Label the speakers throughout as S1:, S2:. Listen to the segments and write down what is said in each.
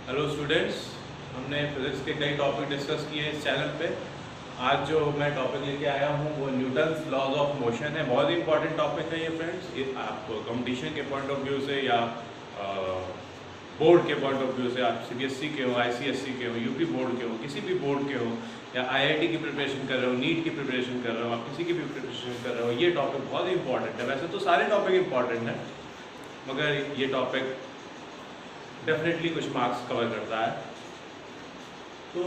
S1: Hello students, हमने physics के कई टॉपिक डिस्कस किए इस चैनल पे। आज जो मैं टॉपिक लेके आया हूँ वो न्यूटन्स लॉज ऑफ मोशन है। बहुत ही इंपॉर्टेंट टॉपिक है ये फ्रेंड्स। ये आपको कंपटीशन के पॉइंट ऑफ व्यू से या बोर्ड के पॉइंट ऑफ व्यू से, आप सीबीएसई के हो, आईसीएसई के हो, यूपी बोर्ड के हो, किसी भी बोर्ड के हो, या आईआईटी की प्रिपरेशन कर रहे हो, नीट की प्रिपरेशन कर रहे हो, आप किसी की भी प्रिपरेशन कर रहे हो, ये टॉपिक बहुत ही इंपॉर्टेंट है। वैसे तो सारे टॉपिक इंपॉर्टेंट हैं, मगर ये टॉपिक डेफिनेटली कुछ मार्क्स कवर करता है। तो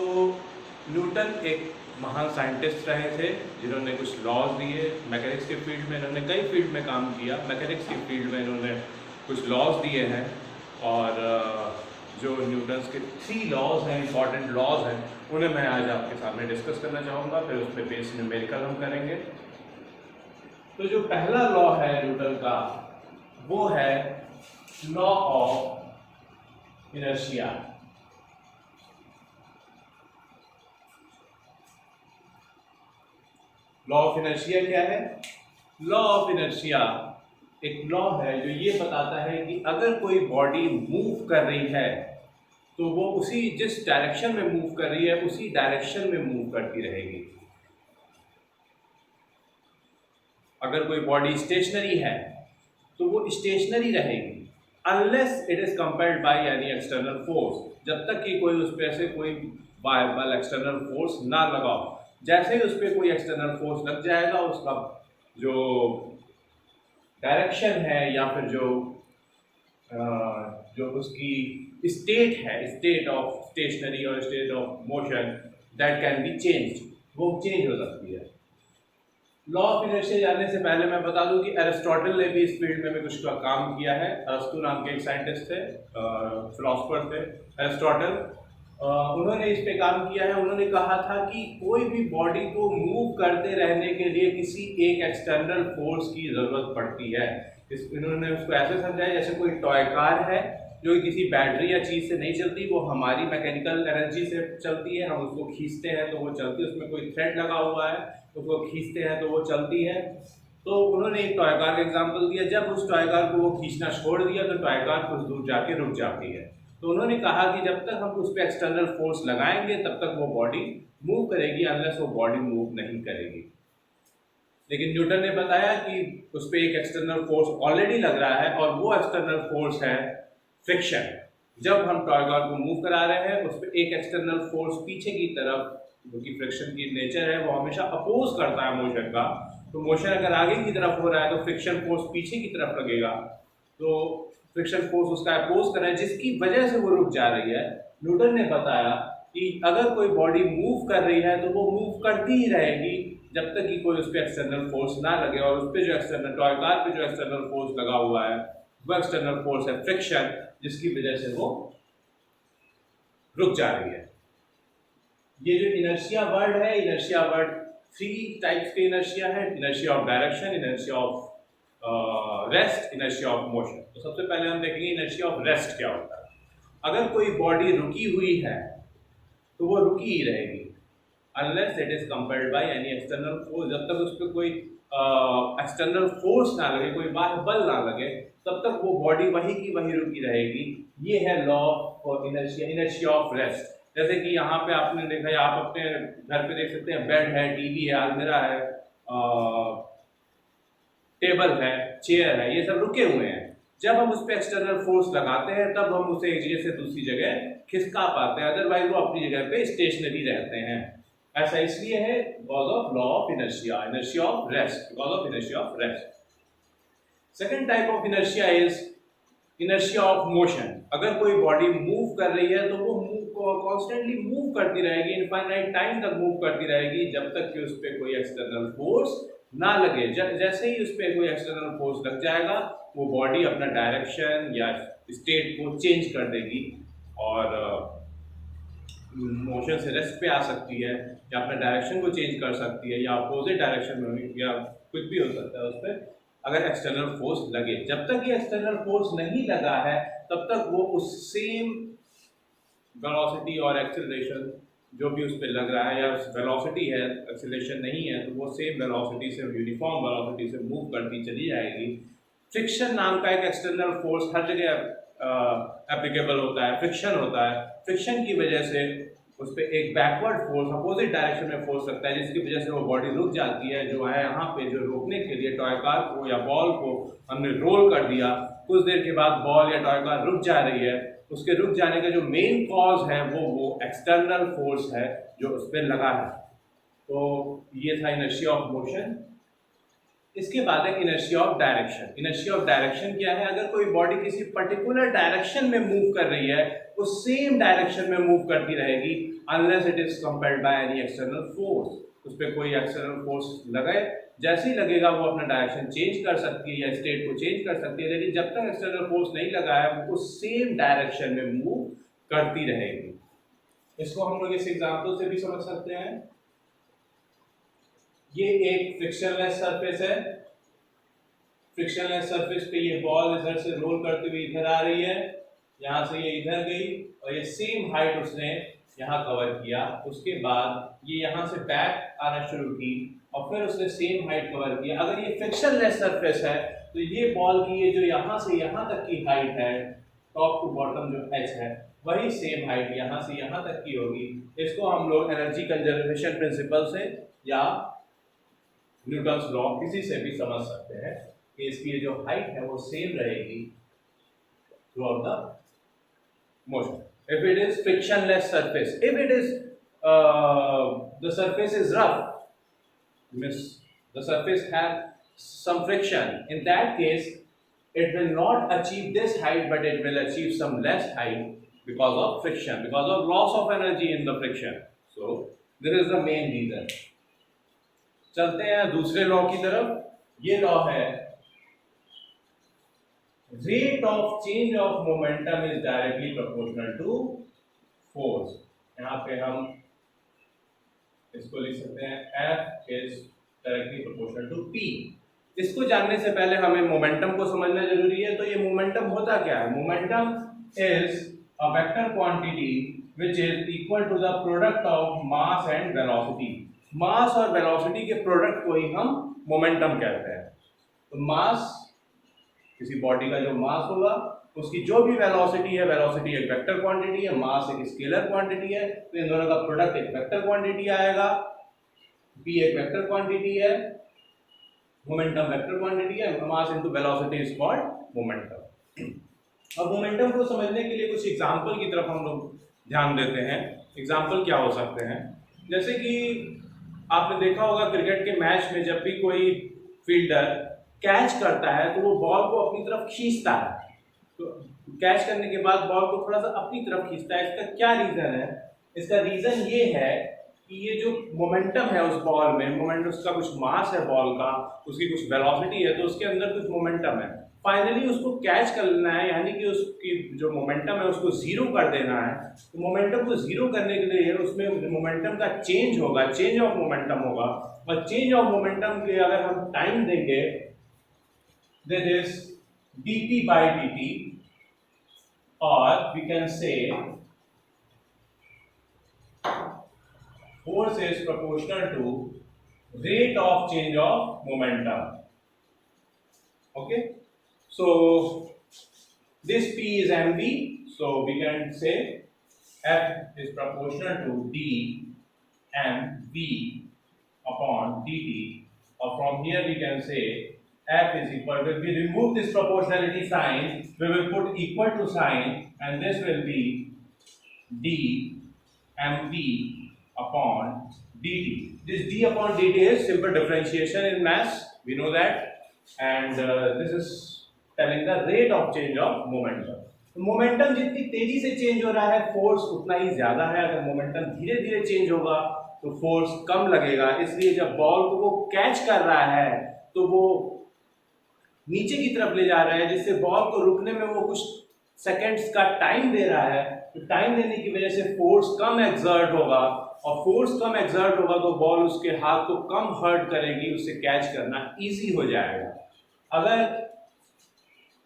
S1: न्यूटन एक महान साइंटिस्ट रहे थे जिन्होंने कुछ लॉज दिए मैकेनिक्स के फील्ड में। इन्होंने कई फील्ड में काम किया। मैकेनिक्स की फील्ड में इन्होंने कुछ लॉज दिए हैं, और जो न्यूटन्स के 3 लॉज हैं, इंपॉर्टेंट लॉज हैं, उन्हें मैं आज आपके सामने डिस्कस करना चाहूँगा। फिर उस पर बेस न्यूमेरिकल हम करेंगे। तो जो पहला लॉ है न्यूटन का, वो है law of inertia. Law of inertia क्या है? लॉ ऑफ इनर्शिया एक लॉ है जो ये बताता है कि अगर कोई बॉडी मूव कर रही है तो वो उसी जिस डायरेक्शन में मूव कर रही है उसी डायरेक्शन में मूव करती रहेगी। अगर कोई बॉडी स्टेशनरी है तो वो स्टेशनरी रहेगी unless it is compelled by any external force, जब तक कि कोई उस पर से कोई वायबल एक्सटर्नल फोर्स ना लगाओ। जैसे ही उस पर कोई एक्सटर्नल फोर्स लग जाएगा, उसका जो डायरेक्शन है या फिर जो उसकी स्टेट है, स्टेट ऑफ स्टेशनरी और state of motion, that can be changed, वो चेंज हो सकती है। लॉ ऑफ इनर्शिया जानने से पहले मैं बता दूं कि एरिस्टोटल ने भी इस फील्ड में भी कुछ काम किया है। अरस्तु नाम के एक साइंटिस्ट थे, फिलोसफर थे एरिस्टोटल। उन्होंने इस पे काम किया है। उन्होंने कहा था कि कोई भी बॉडी को मूव करते रहने के लिए किसी एक एक्सटर्नल फोर्स की ज़रूरत पड़ती है। इन्होंने उसको ऐसे समझाया जैसे कोई टॉय कार है जो किसी बैटरी या चीज़ से नहीं चलती, वो हमारी मैकेनिकल एनर्जी से चलती है। हम उसको खींचते हैं तो वो चलती है, उसमें कोई थ्रेड लगा हुआ है, उसको खींचते हैं तो वो चलती है। तो उन्होंने एक टॉय कार का एग्जाम्पल दिया। जब उस टॉय कार को वो खींचना छोड़ दिया तो टॉय कार कुछ दूर जाके रुक जाती है। तो उन्होंने कहा कि जब तक हम उस पर एक्सटर्नल फोर्स लगाएंगे तब तक वो बॉडी मूव करेगी, अनलेस वो बॉडी मूव नहीं करेगी। लेकिन न्यूटन ने बताया कि उस पर एक एक्सटर्नल फोर्स ऑलरेडी लग रहा है, और वो एक्सटर्नल फोर्स है फ्रिक्शन। जब हम टॉय कार को मूव करा रहे हैं, उस पर एक एक्सटर्नल फोर्स पीछे की तरफ, जो कि फ्रिक्शन की नेचर है, वो हमेशा अपोज करता है मोशन का। तो मोशन अगर आगे की तरफ हो रहा है तो फ्रिक्शन फोर्स पीछे की तरफ लगेगा, तो फ्रिक्शन फोर्स उसका अपोज कर रहा है, जिसकी वजह से वो रुक जा रही है। न्यूटन ने बताया कि अगर कोई बॉडी मूव कर रही है तो वो मूव करती ही रहेगी जब तक कि कोई उस पर एक्सटर्नल फोर्स ना लगे। और उस पर जो एक्सटर्नल टॉय कार पे जो एक्सटर्नल फोर्स लगा हुआ है वो एक्सटर्नल फोर्स है फ्रिक्शन, जिसकी वजह से वो रुक जा रही है। ये जो इनर्शिया वर्ड है, इनर्शिया वर्ड 3 टाइप्स के इनर्शिया है: inertia of direction, inertia of rest, inertia of motion. तो सबसे पहले हम देखेंगे इनर्शिया ऑफ रेस्ट क्या होता है। अगर कोई बॉडी रुकी हुई है तो वो रुकी ही रहेगी unless it is compelled by any external force. जब तक उस पर कोई एक्सटर्नल फोर्स ना लगे, कोई बाह्य बल ना लगे, तब तक वो बॉडी वही की वही रुकी रहेगी। ये है law of inertia, inertia of rest. जैसे कि यहाँ पे आपने देखा, या आप अपने घर पे देख सकते हैं, बेड है, टीवी है, अलमीरा है, टेबल है, चेयर है, ये सब रुके हुए हैं। जब हम उस पर एक्सटर्नल फोर्स लगाते हैं तब हम उसे एक जगह से दूसरी जगह खिसका पाते हैं, अदरवाइज वो अपनी जगह पे स्टेशनरी रहते हैं। ऐसा इसलिए है because of law of inertia, inertia of rest, because of inertia of rest. Second type of inertia is inertia of motion. अगर कोई बॉडी मूव कर रही है तो वो कॉन्स्टेंटली मूव करती रहेगी, इनफाइनाइट टाइम तक मूव करती रहेगी, जब तक कि उस पर कोई एक्सटर्नल फोर्स ना लगे। जैसे ही उस पर कोई एक्सटर्नल फोर्स लग जाएगा, वो बॉडी अपना डायरेक्शन या स्टेट को चेंज कर देगी और मोशन से रेस्ट पे आ सकती है, या अपने डायरेक्शन को चेंज कर सकती है, या अपोजिट डायरेक्शन में, या कुछ भी हो सकता है उस पर, अगर एक्सटर्नल फोर्स लगे। जब तक ये एक्सटर्नल फोर्स नहीं लगा है तब तक वो उस सेम वेलोसिटी और एक्सेलरेशन जो भी उस पर लग रहा है, या वेलोसिटी है, एक्सेलरेशन नहीं है, तो वो सेम वेलोसिटी से, यूनिफॉर्म वेलोसिटी से मूव करती चली जाएगी। फ्रिक्शन नाम का एक एक्सटर्नल फोर्स हर जगह एप्लीकेबल होता है, फ्रिक्शन होता है। फ्रिक्शन की वजह से उस पर एक बैकवर्ड फोर्स अपोजिट डायरेक्शन में फोर्स लगता है, जिसकी वजह से वो बॉडी रुक जाती है। जो है यहाँ पे जो रोकने के लिए टॉय कार को या बॉल को हमने रोल कर दिया, कुछ देर के बाद बॉल या टॉय कार रुक जा रही है। उसके रुक जाने का जो मेन कॉज है वो एक्सटर्नल फोर्स है जो उस पर लगा है। तो ये था इनर्शिया ऑफ मोशन। इसके बाद है inertia of direction. Inertia of direction क्या है? अगर कोई बॉडी किसी पर्टिकुलर डायरेक्शन में मूव कर रही है, वो सेम डायरेक्शन में मूव करती रहेगी unless it is compelled by any external force. उस पर कोई एक्सटर्नल फोर्स लगे, जैसे ही लगेगा वो अपना डायरेक्शन चेंज कर सकती है या स्टेट को चेंज कर सकती है, लेकिन जब तक एक्सटर्नल फोर्स नहीं लगा है वो सेम डायरेक्शन में मूव करती रहेगी। इसको हम लोग इस एग्जाम्पल से भी समझ सकते हैं। ये एक फ्रिक्शनलेस सरफेस है। फ्रिक्शनलेस सरफेस पे ये बॉल इधर से रोल करते हुए इधर आ रही है, यहाँ से ये इधर गई और ये सेम हाइट उसने यहाँ कवर किया। उसके बाद ये यहाँ से बैक आना शुरू की और फिर उसने सेम हाइट कवर किया। अगर ये फ्रिक्शनलेस सरफेस है तो ये बॉल की ये जो यहाँ से यहाँ तक की हाइट है, टॉप टू बॉटम जो एच है, वही सेम हाइट यहाँ से यहाँ तक की होगी। इसको हम लोग एनर्जी कंजर्वेशन प्रिंसिपल से या न्यूटन्स लॉ किसी से भी समझ सकते हैं कि इसकी जो हाइट है वो सेम रहेगी throughout the motion. If it is frictionless surface, if it is the surface is rough, means the surface have some friction, in that case it will not achieve this height but it will achieve some less height because of friction, because of loss of energy in the friction. So this is the main reason. चलते हैं दूसरे law की तरफ। ये law है rate of change of momentum is directly proportional to force। यहाँ पे हम इसको लिख सकते हैं F is directly proportional to P। इसको जानने से पहले हमें मोमेंटम को समझना जरूरी है। तो ये मोमेंटम होता क्या है? Momentum is a vector quantity which is equal to the product of mass and velocity। मास और वेलोसिटी के प्रोडक्ट को ही हम मोमेंटम कहते हैं। तो मास, किसी बॉडी का जो मास होगा उसकी जो भी वेलोसिटी है, वेलोसिटी एक वेक्टर क्वांटिटी है, मास एक स्केलर क्वांटिटी है, तो इन दोनों का प्रोडक्ट एक वेक्टर क्वांटिटी आएगा। p एक वेक्टर क्वांटिटी है, मोमेंटम वेक्टर क्वांटिटी है, mass into velocity is called momentum. अब मोमेंटम को समझने के लिए कुछ एग्जांपल की तरफ हम लोग ध्यान देते हैं। एग्जांपल क्या हो सकते हैं? जैसे कि आपने देखा होगा क्रिकेट के मैच में जब भी कोई फील्डर कैच करता है तो वो बॉल को अपनी तरफ खींचता है। तो कैच करने के बाद बॉल को थोड़ा सा अपनी तरफ खींचता है। इसका क्या रीजन है? इसका रीजन ये है कि ये जो मोमेंटम है उस बॉल में, मोमेंटम, उसका कुछ मास है बॉल का, उसकी कुछ वेलोसिटी है, तो उसके अंदर कुछ मोमेंटम है। फाइनली उसको कैच कर लेना है, यानी कि उसकी जो मोमेंटम है उसको जीरो कर देना है। तो मोमेंटम को जीरो करने के लिए उसमें मोमेंटम का चेंज होगा, चेंज ऑफ मोमेंटम होगा। और चेंज ऑफ मोमेंटम के अगर हम टाइम देंगे, that is dp by dt, or we can say force is proportional to rate of change of momentum. Okay, so this p is mv, so we can say f is proportional to d mv upon dt, or from here we can say f is equal to, if we remove this proportionality sign, we will put equal to sign, and this will be d mv upon dt. This d upon dt is simple differentiation in mass, we know that, and this is telling the rate of change of momentum. Momentum जितनी तेजी से change हो रहा है, force उतना ही ज्यादा है। अगर मोमेंटम धीरे धीरे चेंज होगा तो फोर्स कम लगेगा। इसलिए जब बॉल को वो कैच कर रहा है तो वो नीचे की तरफ ले जा रहा है, जिससे बॉल को रुकने में वो कुछ सेकंड्स का टाइम दे रहा है। तो टाइम देने की वजह से फोर्स कम एक्सर्ट होगा, और फोर्स कम एक्सर्ट होगा तो बॉल उसके हाथ को कम हर्ट करेगी, उसे कैच करना इजी हो जाएगा। अगर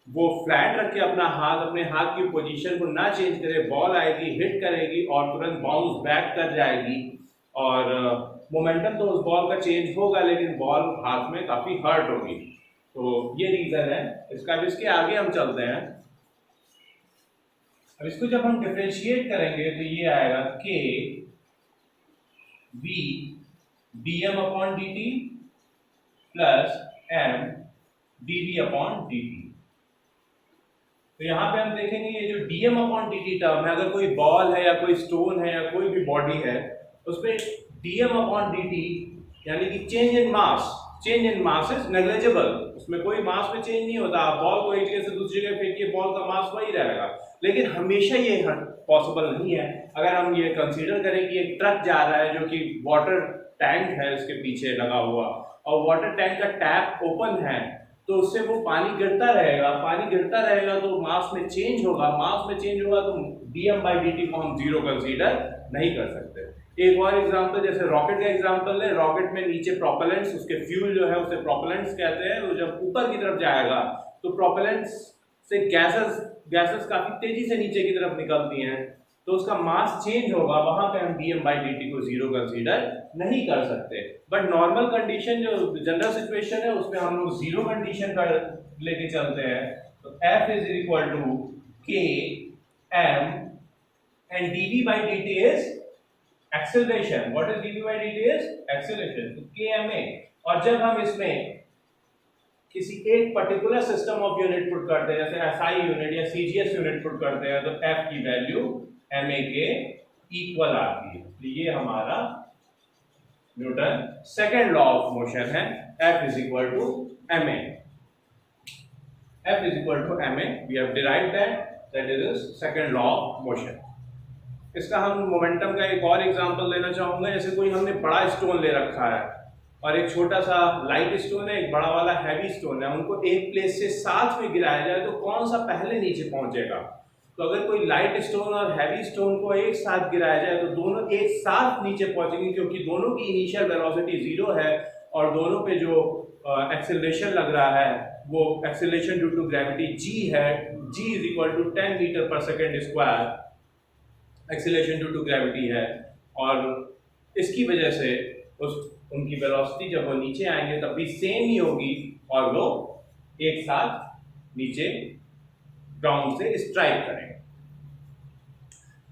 S1: वो फ्लैट रख के अपने हाथ की पोजीशन को ना चेंज करे, बॉल आएगी, हिट करेगी और तुरंत बाउंस बैक कर जाएगी, और मोमेंटम तो उस बॉल का चेंज होगा लेकिन बॉल हाथ में काफी हर्ट होगी। तो ये रीजन है इसका। भी इसके आगे हम चलते हैं। अब इसको जब हम डिफरेंशिएट करेंगे तो ये आएगा के V D M upon D T plus M D V upon D T. तो यहाँ पे हम देखेंगे ये जो dm अपॉन dt टर्म है, अगर कोई बॉल है या कोई स्टोन है या कोई भी बॉडी है उसमें dm अपॉन dt यानी कि change in mass is negligible, उसमें कोई मास में चेंज नहीं होता। आप बॉल को एक जगह से दूसरी जगह फेंकिए, बॉल का मास वही रहेगा। लेकिन हमेशा ये पॉसिबल नहीं है। अगर हम ये कंसीडर करें कि एक ट्रक जा रहा है जो कि वाटर टैंक है उसके पीछे लगा हुआ, और वाटर टैंक का टैप ओपन है, तो उससे वो पानी गिरता रहेगा तो मास में चेंज होगा तो dm बाई dt को हम जीरो कंसीडर नहीं कर सकते। एक और एग्जांपल, जैसे रॉकेट का एग्जांपल ले, रॉकेट में नीचे प्रोपेलेंट्स, उसके फ्यूल जो है उसे प्रोपेलेंट्स कहते हैं। वो जब ऊपर की तरफ जाएगा तो प्रोपेलेंट्स से गैसेस काफी तेजी से नीचे की तरफ निकलती हैं, तो उसका मास चेंज होगा, वहां पे हम dm बाई dt को जीरो कंसीडर नहीं कर सकते। बट नॉर्मल कंडीशन जो जनरल सिचुएशन है उसमें हम लोग जीरो कंडीशन का लेके चलते हैं। तो f is equal to k m and dv by dt is acceleration. What is dv by dt is acceleration, तो kma। और जब हम इसमें किसी एक particular system of unit put करते हैं, जैसे SI यूनिट या CGS यूनिट पुट करते हैं, तो f की वैल्यू ma के इक्वल आती है। तो ये हमारा Newton second law of motion है, F is equal to ma। F is equal to ma, we have derived that is second law of motion। इसका हम मोमेंटम का एक और एग्जांपल लेना चाहूंगा। जैसे कोई हमने बड़ा स्टोन ले रखा है और एक छोटा सा लाइट स्टोन है, एक बड़ा वाला हैवी स्टोन है, उनको एक प्लेस से साथ में गिराया जाए तो कौन सा पहले नीचे पहुंचेगा? तो अगर कोई लाइट स्टोन और हैवी स्टोन को एक साथ गिराया जाए तो दोनों एक साथ नीचे पहुंचेंगे, क्योंकि दोनों की इनिशियल वेलोसिटी जीरो है और दोनों पे जो एक्सेलरेशन लग रहा है वो acceleration due to gravity g है। g is equal to 10 metre per second square acceleration due to gravity है, और इसकी वजह से उनकी वेलोसिटी जब वो नीचे आएंगे तब भी सेम ही होगी और वो एक साथ नीचे ग्राउंड से स्ट्राइक करेंगे।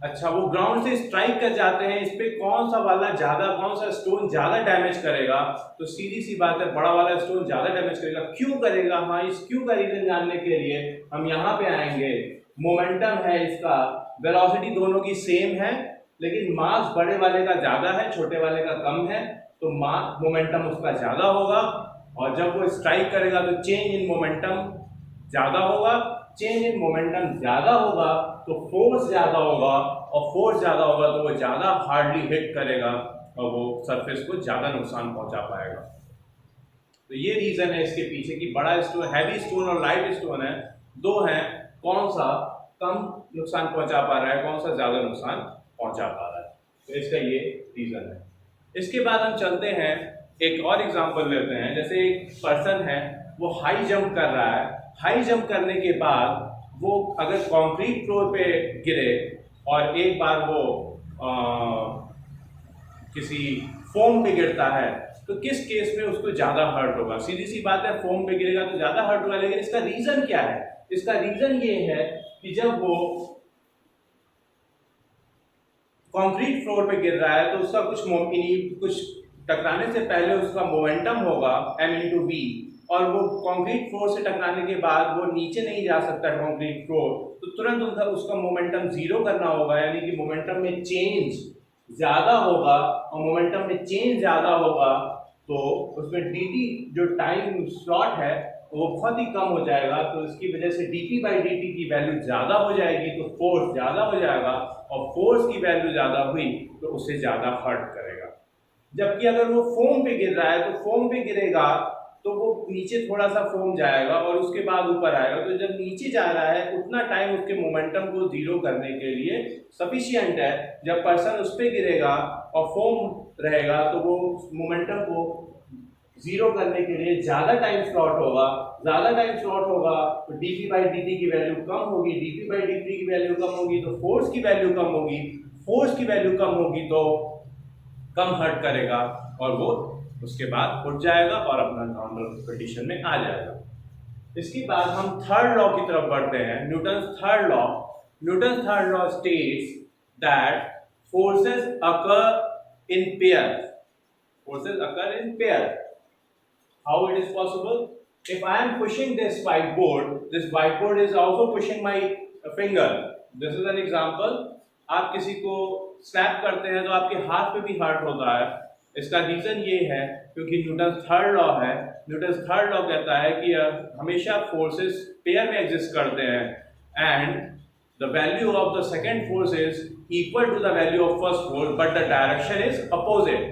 S1: अच्छा, वो ग्राउंड से स्ट्राइक कर जाते हैं, इस पे कौन सा स्टोन ज्यादा डैमेज करेगा? तो सीधी सी बात है, बड़ा वाला स्टोन ज्यादा डैमेज करेगा। क्यों करेगा? हाँ, इस क्यों का रीजन जानने के लिए हम यहाँ पे आएंगे। मोमेंटम है इसका, वेलोसिटी दोनों की सेम है, लेकिन मास बड़े वाले का ज्यादा है, छोटे वाले का कम है, तो मोमेंटम उसका ज्यादा होगा। और जब वो स्ट्राइक करेगा तो चेंज इन मोमेंटम ज्यादा होगा, चेंज इन मोमेंटम ज्यादा होगा तो फोर्स ज्यादा होगा, और फोर्स ज्यादा होगा तो वो ज्यादा हार्डली हिट करेगा और वो सरफेस को ज्यादा नुकसान पहुंचा पाएगा। तो ये रीजन है इसके पीछे कि बड़ा स्टोन, हैवी स्टोन और लाइट स्टोन है, दो हैं, कौन सा कम नुकसान पहुंचा पा रहा है, कौन सा ज्यादा नुकसान पहुंचा पा रहा है। तो इसका ये रीजन है। इसके बाद हम चलते हैं, एक और एग्जांपल लेते हैं। जैसे एक पर्सन है, वो हाई जंप कर रहा है, हाई जंप करने के बाद वो अगर कंक्रीट फ्लोर पे गिरे और एक बार वो किसी फोम पे गिरता है, तो किस केस में उसको ज्यादा हर्ट होगा? सीधी सी बात है, फोम पे गिरेगा तो ज्यादा हर्ट होगा। लेकिन इसका रीजन क्या है? इसका रीजन ये है कि जब वो कंक्रीट फ्लोर पे गिर रहा है तो उसका कुछ टकराने से पहले उसका मोमेंटम होगा m × v, और वो कंक्रीट फ्लोर से टकराने के बाद वो नीचे नहीं जा सकता कंक्रीट फ्लोर, तो तुरंत उसका मोमेंटम जीरो करना होगा, यानी कि मोमेंटम में चेंज ज्यादा होगा। और मोमेंटम में चेंज ज्यादा होगा तो उसमें dt जो टाइम स्लॉट है वो बहुत ही कम हो जाएगा। तो इसकी वजह से dt बाई dt की वैल्यू ज्यादा हो जाएगी, तो फोर्स ज्यादा हो जाएगा, और फोर्स की वैल्यू ज्यादा हुई तो उसे ज्यादा हर्ट करेगा। जबकि अगर वो फोम पे गिर रहा है तो फोम पे गिरेगा तो वो नीचे थोड़ा सा फोम जाएगा और उसके बाद ऊपर आएगा, तो जब नीचे जा रहा है उतना टाइम उसके मोमेंटम को जीरो करने के लिए सफिशिएंट है। जब पर्सन उस पर गिरेगा और फोम रहेगा तो वो मोमेंटम को जीरो करने के लिए ज्यादा टाइम स्लॉट होगा। ज्यादा टाइम स्लॉट होगा तो dp बाई dt की वैल्यू कम होगी, dp बाई dt की वैल्यू कम होगी तो फोर्स की वैल्यू कम होगी, फोर्स की वैल्यू कम होगी तो कम हर्ट करेगा, और वो उसके बाद उठ जाएगा और अपना नॉर्मल कंडीशन में आ जाएगा। इसके बाद हम थर्ड लॉ की तरफ बढ़ते हैं, Newton third law. Newton's third law states that forces occur in pairs. Forces occur in pairs. How it is possible? If I am pushing this whiteboard is also pushing my finger. This is an example. आप किसी को slab करते हैं तो आपके हाथ पे भी हर्ट होता है. इसका रीजन ये है क्योंकि न्यूटन थर्ड लॉ है. न्यूटन थर्ड लॉ कहता है कि हमेशा फोर्सेस पेयर में एग्जिस्ट करते हैं and the value of the second force is equal to the value of first force, but the direction is opposite.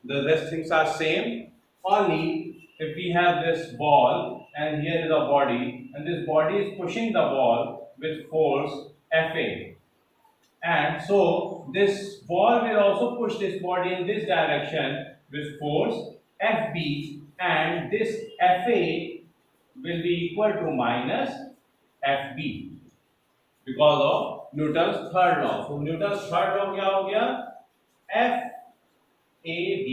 S1: The rest things are same, only if we have this ball and here is a body and this body is pushing the ball with force Fa, and so this ball will also push this body in this direction with force Fb, and this Fa will be equal to minus Fb because of Newton's third law. So Newton's third law क्या हो गया? FAB,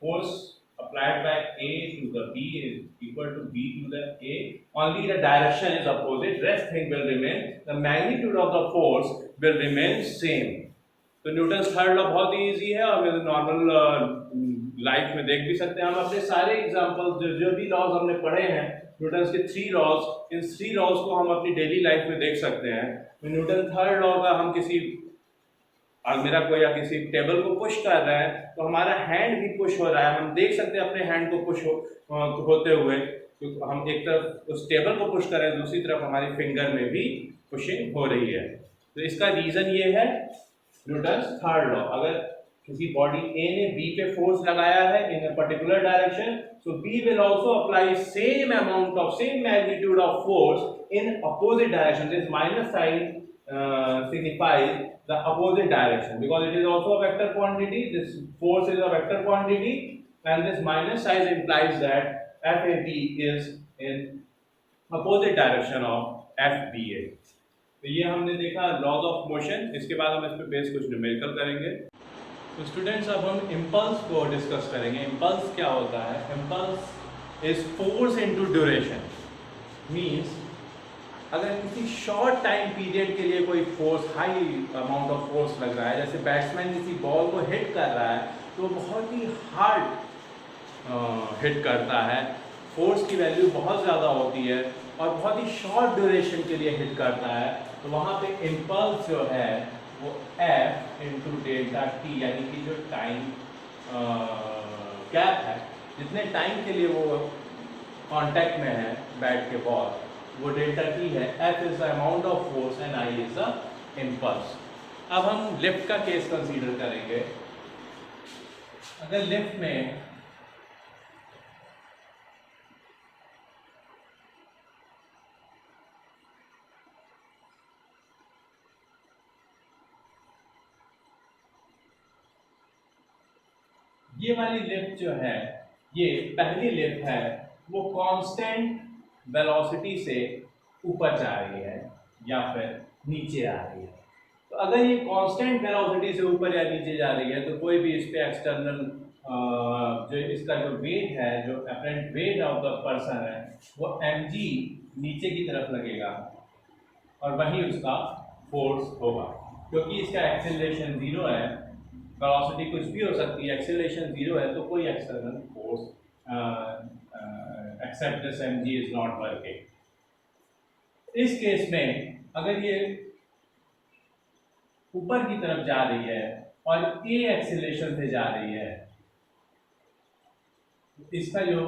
S1: force applied by A to the B is equal to B to the A. Only the direction is opposite. Rest thing will remain. The magnitude of the force will remain same. तो Newton's third law बहुत ही easy है और normal life में देख भी सकते हैं. हम अपने सारे एग्जांपल्स जो भी लॉज हमने पढ़े हैं न्यूटन्स के 3 लॉज, इन 3 लॉज को हम अपनी डेली लाइफ में देख सकते हैं. न्यूटन थर्ड लॉ का हम किसी अलमीरा को या किसी टेबल को पुश कर रहे हैं तो हमारा हैंड भी पुश हो रहा है. हम देख सकते हैं अपने हैंड को पुश होते हुए. तो हम एक तरफ उस टेबल को पुश कर रहे हैं, दूसरी तरफ हमारी फिंगर में भी पुशिंग हो रही है. तो इसका रीजन ये है न्यूटन्स थर्ड लॉ. अगर किसी बॉडी ए ने बी पे फोर्स लगाया है in a particular direction, so B will also apply same amount of same magnitude of force in opposite direction. This minus sign signifies the opposite direction because it is also a vector quantity. This force is a vector quantity, and this minus sign implies that FAB is in opposite direction of FBA. तो ये हमने देखा laws of motion. इसके बाद हम इस पे base कुछ न्यूमेरिकल करेंगे. तो स्टूडेंट्स अब हम इम्पल्स को डिस्कस करेंगे. इम्पल्स क्या होता है? Impulse is force into duration. Means अगर किसी शॉर्ट टाइम पीरियड के लिए कोई force, high amount of force लग रहा है, जैसे बैट्समैन किसी बॉल को हिट कर रहा है तो बहुत ही हार्ड हिट करता है, फोर्स की वैल्यू बहुत ज़्यादा होती है और बहुत ही शॉर्ट ड्यूरेशन के लिए हिट करता है, तो वहाँ पे इम्पल्स जो है वो F इंटू डेल्टा टी, यानी कि जो टाइम गैप है, जितने टाइम के लिए वो कांटेक्ट में है बैट के बॉल, वो डेल्टा टी है. F is the amount of force and I is the impulse. अब हम लिफ्ट का केस कंसीडर करेंगे. अगर लिफ्ट में ये वाली लिफ्ट जो है, ये पहली लिफ्ट है, वो कांस्टेंट वेलोसिटी से ऊपर जा रही है या फिर नीचे आ रही है. तो अगर ये कांस्टेंट वेलोसिटी से ऊपर या नीचे जा रही है तो कोई भी इस पे एक्सटर्नल जो इसका जो वेट है, जो apparent weight of the person है, वो mg नीचे की तरफ लगेगा और वही उसका फोर्स होगा. क्योंकि इसका एक्सेलरेशन 0 है, वेलोसिटी कुछ भी हो सकती है, एक्सेलरेशन 0 है, तो कोई external force except this mg is not working. इस केस में अगर ये ऊपर की तरफ जा रही है और a एक्सेलरेशन से जा रही है, इसका जो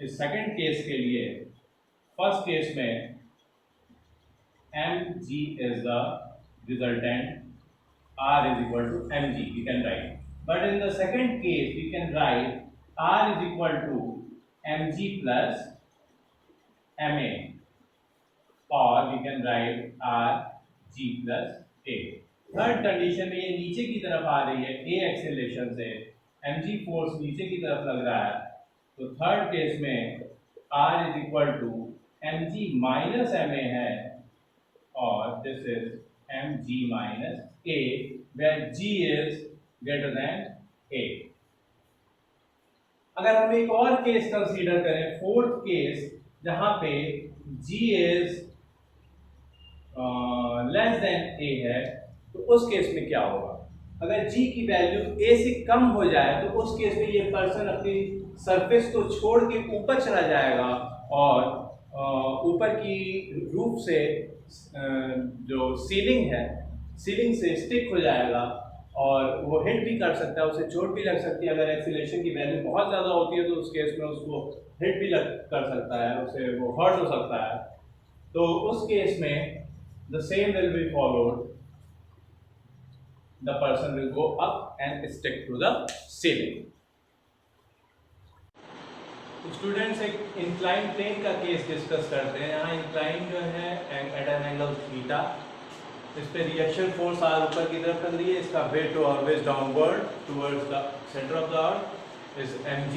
S1: इस सेकंड केस के लिए, फर्स्ट केस में mg is the resultant, r is equal to mg, we can write. But in the second case, we can write r is equal to mg plus ma, or we can write r g plus a. Third condition में ये नीचे की तरफ आ रही है a acceleration से, mg force नीचे की तरफ लग रहा है, तो थर्ड केस में r is equal to mg minus ma है, और this is mg minus a, where g is greater than a. अगर हम एक और केस कंसीडर करें, फोर्थ केस, जहाँ पे g is less than a है, तो उस केस में क्या होगा? अगर g की वैल्यू a से कम हो जाए तो उस केस में ये पर्सन अपनी सरफेस को छोड़ के ऊपर चला जाएगा और ऊपर की रूफ से जो सीलिंग है, सीलिंग से स्टिक हो जाएगा और वो हिट भी कर सकता है, उसे चोट भी लग सकती है। अगर एक्सीलरेशन की वैल्यू बहुत ज़्यादा होती है तो उस केस में उसको हिट भी कर सकता है, उसे वो हर्ट हो सकता है। तो उस केस में the same will be followed, the person will go up and stick to the ceiling. Students एक इंक्लाइन प्लेन का केस डिस्कस करते हैं। यहाँ इंक्लाइन जो है एट एन एंगल थीटा, इस पे रिएक्शन फोर्स आर ऊपर की तरफ लग रही है, इसका weight always downward towards the centre of the earth is mg.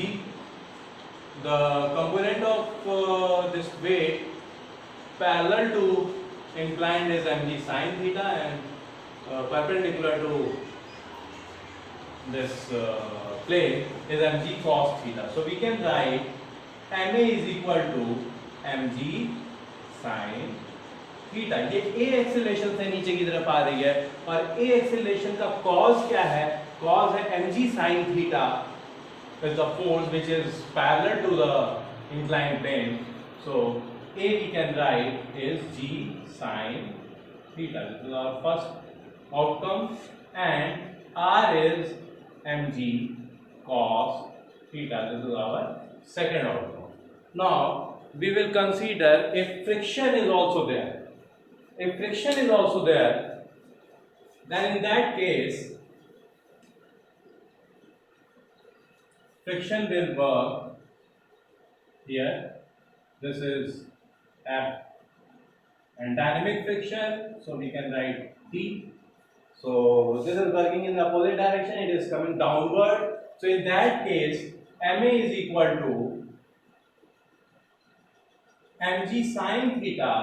S1: The component of this weight parallel to inclined is mg sin theta and perpendicular to this plane is mg cos theta. So we can write ma is equal to mg sin theta. ये a acceleration से नीचे की तरफ आ रही है और a acceleration का cos क्या है? cos है mg sin theta is the force which is parallel to the inclined plane. So a we can write is g sin theta. This is our first outcome, and r is mg cos theta. This is our second outcome. Now we will consider if friction is also there. If friction is also there, then in that case friction will work here. This is F, and dynamic friction, so we can write T. So this is working in the opposite direction, it is coming downward. So in that case ma is equal to mg sin theta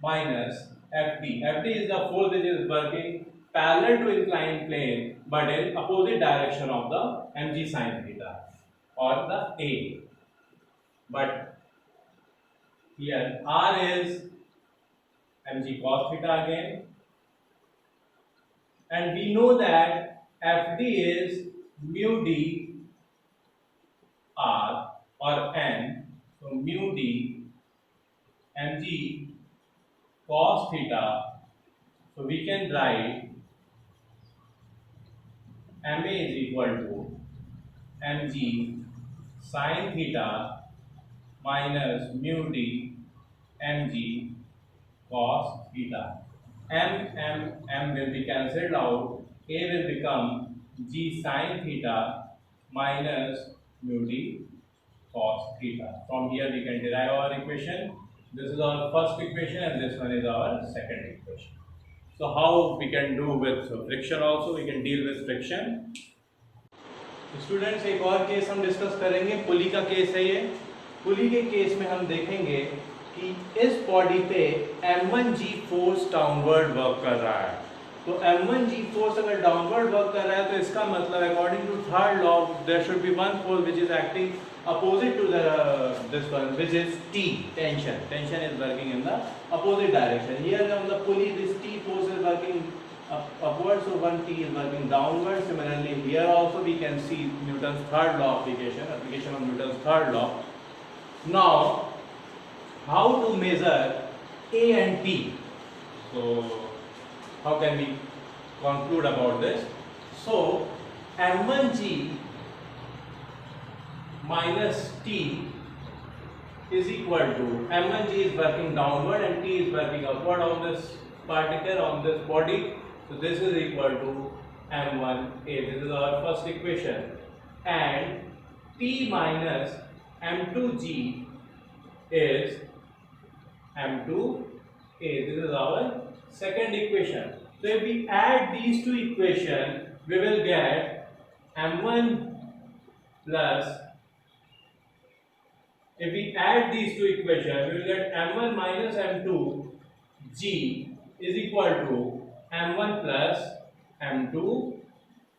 S1: minus fd. Fd is the force which is working parallel to inclined plane but in opposite direction of the mg sin theta or the a. But here r is mg cos theta again, and we know that fd is mu d r or n, so mu d mg cos theta. So we can write ma is equal to mg sin theta minus mu d mg cos theta. M will be cancelled out. A will become g sin theta minus mu d cos theta. From here we can derive our equation. This is our first equation and this one is our second equation. So how we can do with friction also? We can deal with friction. Students एक और case हम discuss करेंगे, पुली का case है ये। पुली के case में हम देखेंगे कि इस बॉडी पे m1g फोर्स डाउनवर्ड वर्क कर रहा है। तो m1g फोर्स अगर डाउनवर्ड वर्क कर रहा है तो इसका मतलब according to third law there should be one force which is acting opposite to the this one, which is T, tension. Tension is working in the opposite direction. Here on the pulley this T force is working upwards, so one T is working downwards. Similarly here also we can see Newton's third law application of Newton's third law. Now how to measure A and T? So how can we conclude about this? So m1g minus T is equal to m1g is working downward and T is working upward on this particle, on this body. So this is equal to m1a. This is our first equation. And T minus m2g is m2a. This is our second equation. So if we add these two equations, we will get m1 plus, if we add these two equations, we will get m1 minus m2 g is equal to m1 plus m2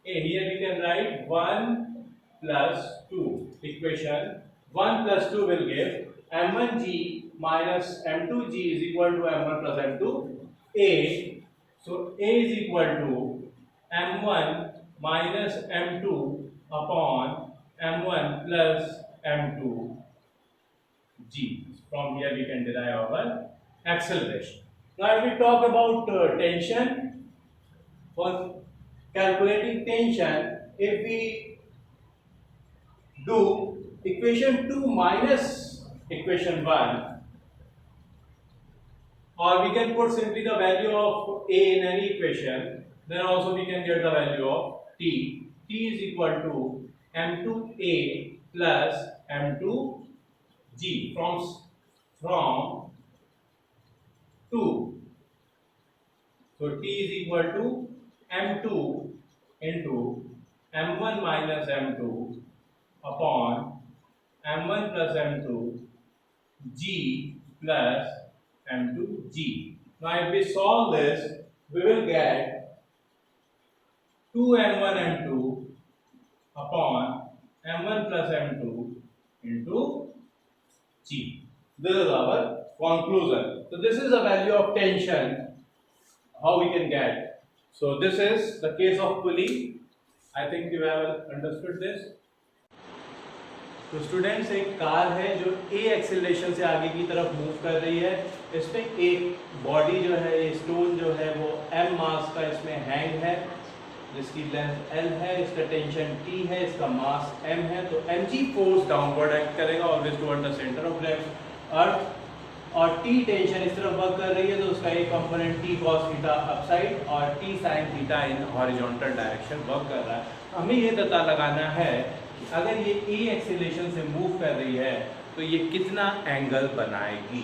S1: a. Here we can write 1 plus 2, equation 1 plus 2 will give m1g minus m2g is equal to m1 plus m2a. So a is equal to m1 minus m2 upon m1 plus m2g. From here we can derive our acceleration. Now if we talk about tension, for calculating tension, if we do equation 2 minus equation 1, or we can put simply the value of a in any equation, then also we can get the value of t. T is equal to m2a plus m2g from 2. So t is equal to m2 into m1 minus m2 upon m1 plus m2 g plus m2g. Now if we solve this, we will get 2m1 m2 upon m1 plus m2 into g. This is our conclusion. So this is the value of tension, how we can get. So this is the case of pulley. I think you have understood this. तो students, एक car है जो ए acceleration से आगे की तरफ move कर रही है। इसमें एक बॉडी जो है, ये स्टोन जो है वो m मास का इसमें हैंग है, जिसकी लेंथ l है, इसका टेंशन T है, इसका मास m है। तो mg फोर्स डाउनवर्ड एक्ट करेगा always toward the centre of earth, और T टेंशन इस तरफ वर्क कर रही है, तो उसका एक component T cos theta upside और T sin theta in horizontal direction work कर रहा है। हमें ये पता लगाना है कि अगर ये ए एक्सीलरेशन से मूव कर रही है तो ये कितना एंगल बनाएगी।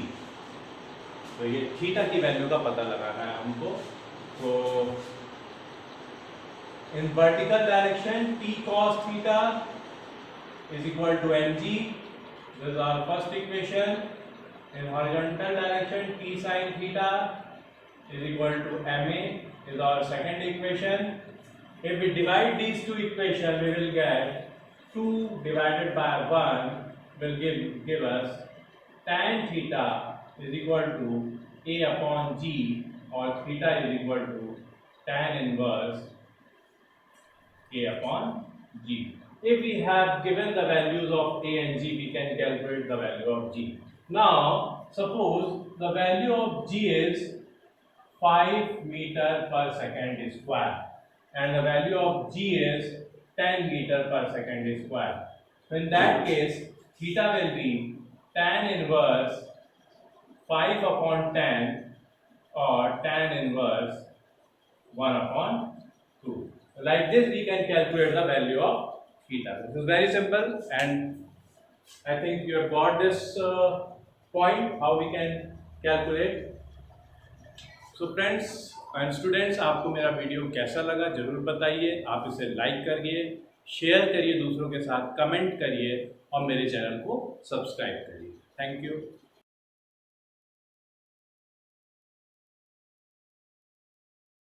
S1: तो ये थीटा की वैल्यू का पता लगाना है हमको। तो in vertical direction T cos theta is equal to mg. This is our first equation. In horizontal direction, T sin theta is equal to ma is our second equation. If we divide these two equations, we will get 2 divided by 1 will give us tan theta is equal to a upon g, or theta is equal to tan inverse a upon g. If we have given the values of a and g, we can calculate the value of g. Now, suppose the value of g is 5 meter per second square and the value of g is 10 meter per second square. So in that case, theta will be tan inverse 5 upon 10 or tan inverse 1 upon 2. Like this we can calculate the value of theta. This is very simple, and I think you have got this point how we can calculate. So friends and students, आपको मेरा video कैसा लगा ज़रूर बताइए। आप इसे like करिए, share करिए दूसरों के साथ, कमेंट करिए और मेरे चैनल को सब्सक्राइब करिए। Thank you.